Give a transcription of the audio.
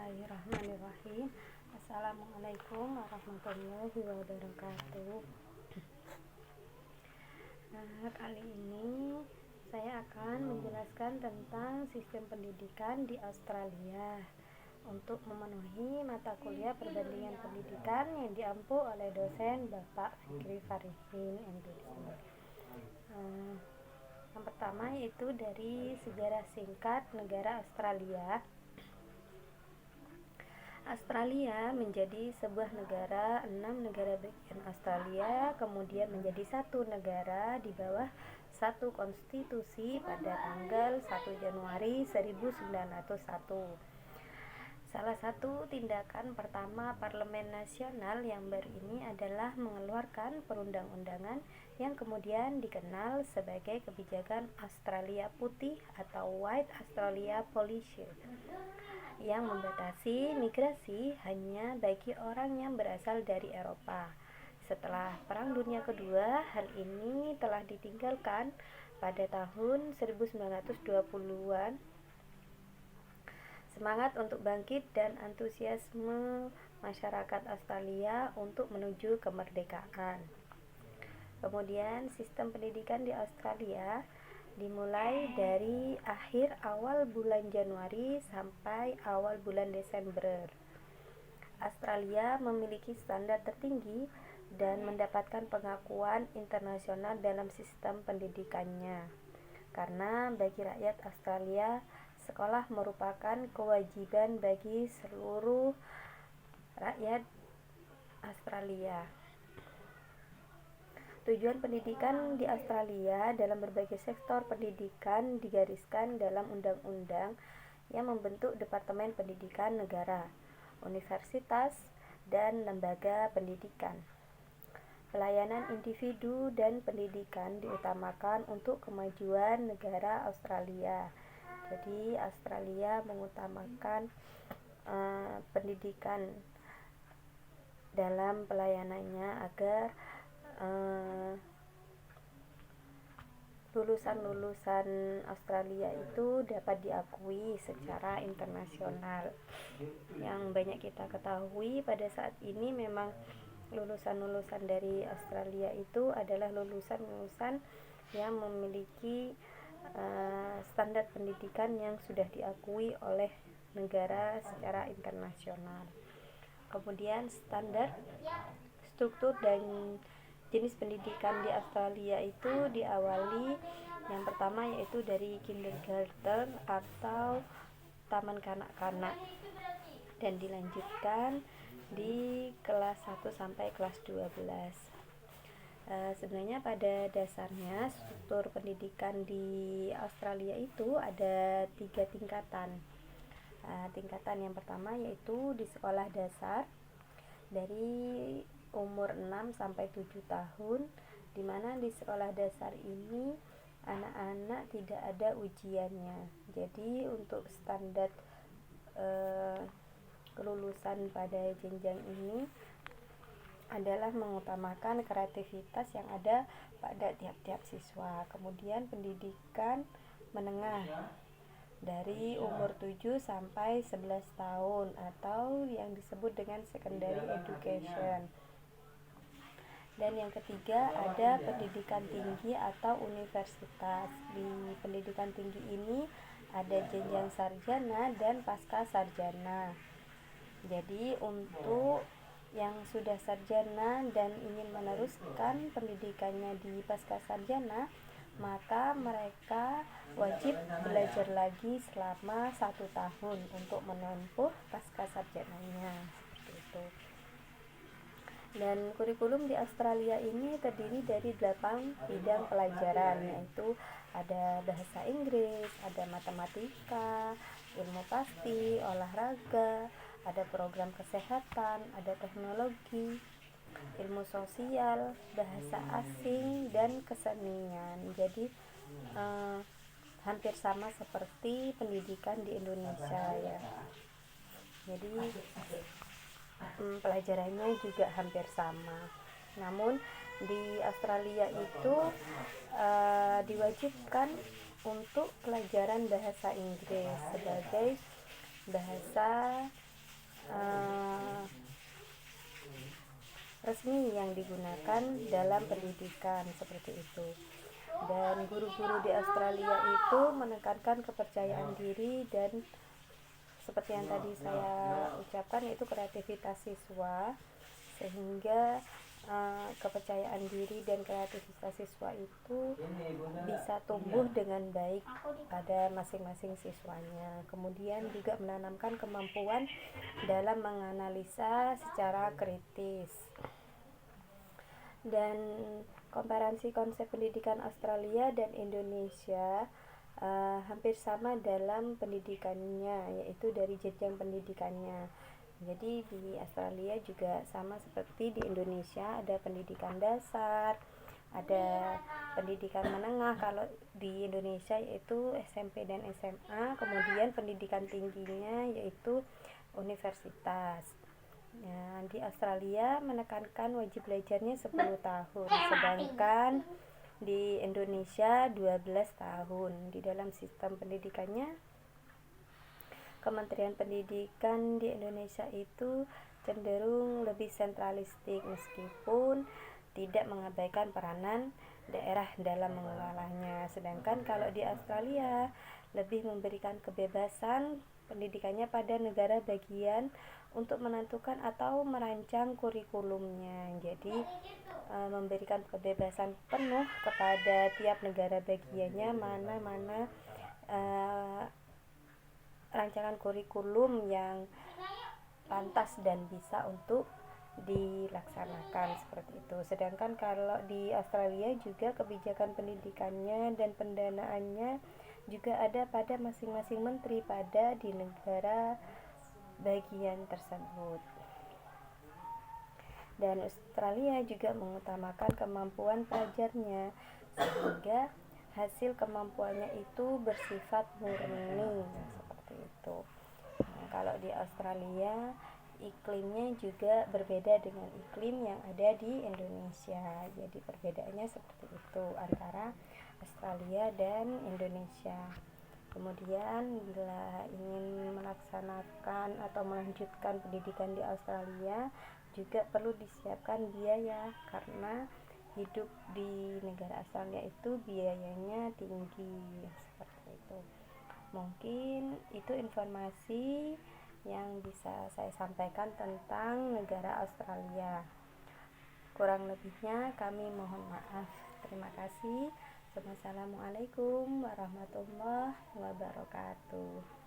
Bismillahirrahmanirrahim. Assalamualaikum warahmatullahi wabarakatuh. Kali ini saya akan menjelaskan tentang sistem pendidikan di Australia untuk memenuhi mata kuliah perbandingan pendidikan yang diampu oleh dosen Bapak Fikri Farihin MPC. Yang pertama yaitu dari sejarah singkat negara Australia. Australia menjadi sebuah negara, 6 negara bagian Australia kemudian menjadi satu negara di bawah satu konstitusi pada tanggal 1 Januari 1901. Salah satu tindakan pertama Parlemen Nasional yang baru ini adalah mengeluarkan perundang-undangan yang kemudian dikenal sebagai kebijakan Australia Putih atau White Australia Policy, yang membatasi migrasi hanya bagi orang yang berasal dari Eropa. Setelah Perang Dunia Kedua, hal ini telah ditinggalkan pada tahun 1920-an. Semangat untuk bangkit dan antusiasme masyarakat Australia untuk menuju kemerdekaan. Kemudian sistem pendidikan di Australia dimulai dari awal bulan Januari sampai awal bulan Desember. Australia memiliki standar tertinggi dan mendapatkan pengakuan internasional dalam sistem pendidikannya. Karena bagi rakyat Australia, sekolah merupakan kewajiban bagi seluruh rakyat Australia. Tujuan pendidikan di Australia dalam berbagai sektor pendidikan digariskan dalam undang-undang yang membentuk Departemen Pendidikan Negara, universitas, dan lembaga pendidikan. Pelayanan individu dan pendidikan diutamakan untuk kemajuan negara Australia. Jadi Australia mengutamakan pendidikan dalam pelayanannya agar lulusan-lulusan Australia itu dapat diakui secara internasional. Yang banyak kita ketahui pada saat ini memang lulusan-lulusan dari Australia itu adalah lulusan-lulusan yang memiliki standar pendidikan yang sudah diakui oleh negara secara internasional. Kemudian standar, struktur, dan jenis pendidikan di Australia itu diawali yang pertama yaitu dari kindergarten atau taman kanak-kanak dan dilanjutkan di kelas 1 sampai kelas 12. Sebenarnya pada dasarnya struktur pendidikan di Australia itu ada 3 tingkatan. Tingkatan yang pertama yaitu di sekolah dasar dari umur 6 sampai 7 tahun, di mana di sekolah dasar ini anak-anak tidak ada ujiannya. Jadi untuk standar kelulusan pada jenjang ini adalah mengutamakan kreativitas yang ada pada tiap-tiap siswa. Kemudian pendidikan menengah dari umur 7 sampai 11 tahun atau yang disebut dengan secondary education. Dan yang ketiga ada pendidikan tinggi atau universitas. Di pendidikan tinggi ini ada jenjang sarjana dan pasca sarjana. Jadi untuk yang sudah sarjana dan ingin meneruskan pendidikannya di pasca sarjana, maka mereka wajib belajar lagi selama 1 tahun untuk menempuh pasca sarjananya, seperti itu. Dan kurikulum di Australia ini terdiri dari 8 bidang pelajaran, yaitu ada bahasa Inggris, ada matematika, ilmu pasti, olahraga, ada program kesehatan, ada teknologi, ilmu sosial, bahasa asing, dan kesenian. Jadi hampir sama seperti pendidikan di Indonesia ya. Jadi pelajarannya juga hampir sama. Namun di Australia itu diwajibkan untuk pelajaran bahasa Inggris sebagai bahasa resmi yang digunakan dalam pendidikan seperti itu. Dan guru-guru di Australia itu menekankan kepercayaan diri dan seperti yang tadi saya ucapkan, yaitu kreativitas siswa, sehingga kepercayaan diri dan kreativitas siswa itu bisa tumbuh dengan baik pada masing-masing siswanya. Kemudian juga menanamkan kemampuan dalam menganalisa secara kritis. Dan komparasi konsep pendidikan Australia dan Indonesia hampir sama dalam pendidikannya, yaitu dari jenjang pendidikannya. Jadi di Australia juga sama seperti di Indonesia, ada pendidikan dasar, ada pendidikan menengah kalau di Indonesia yaitu SMP dan SMA, kemudian pendidikan tingginya yaitu universitas. Nah, di Australia menekankan wajib belajarnya 10 tahun, sedangkan di Indonesia 12 tahun. Di dalam sistem pendidikannya, Kementerian Pendidikan di Indonesia itu cenderung lebih sentralistik meskipun tidak mengabaikan peranan daerah dalam mengelolanya. Sedangkan kalau di Australia lebih memberikan kebebasan pendidikannya pada negara bagian untuk menentukan atau merancang kurikulumnya. Jadi memberikan kebebasan penuh kepada tiap negara bagiannya mana rancangan kurikulum yang pantas dan bisa untuk dilaksanakan seperti itu. Sedangkan kalau di Australia juga kebijakan pendidikannya dan pendanaannya juga ada pada masing-masing menteri pada di negara bagian tersebut. Dan Australia juga mengutamakan kemampuan pelajarnya sehingga hasil kemampuannya itu bersifat murni, seperti itu. Nah, kalau di Australia iklimnya juga berbeda dengan iklim yang ada di Indonesia. Jadi perbedaannya seperti itu antara Australia dan Indonesia. Kemudian bila ingin melaksanakan atau melanjutkan pendidikan di Australia juga perlu disiapkan biaya, karena hidup di negara Australia itu biayanya tinggi, seperti itu. Mungkin itu informasi yang bisa saya sampaikan tentang negara Australia. Kurang lebihnya kami mohon maaf. Terima kasih. Wassalamualaikum warahmatullahi wabarakatuh.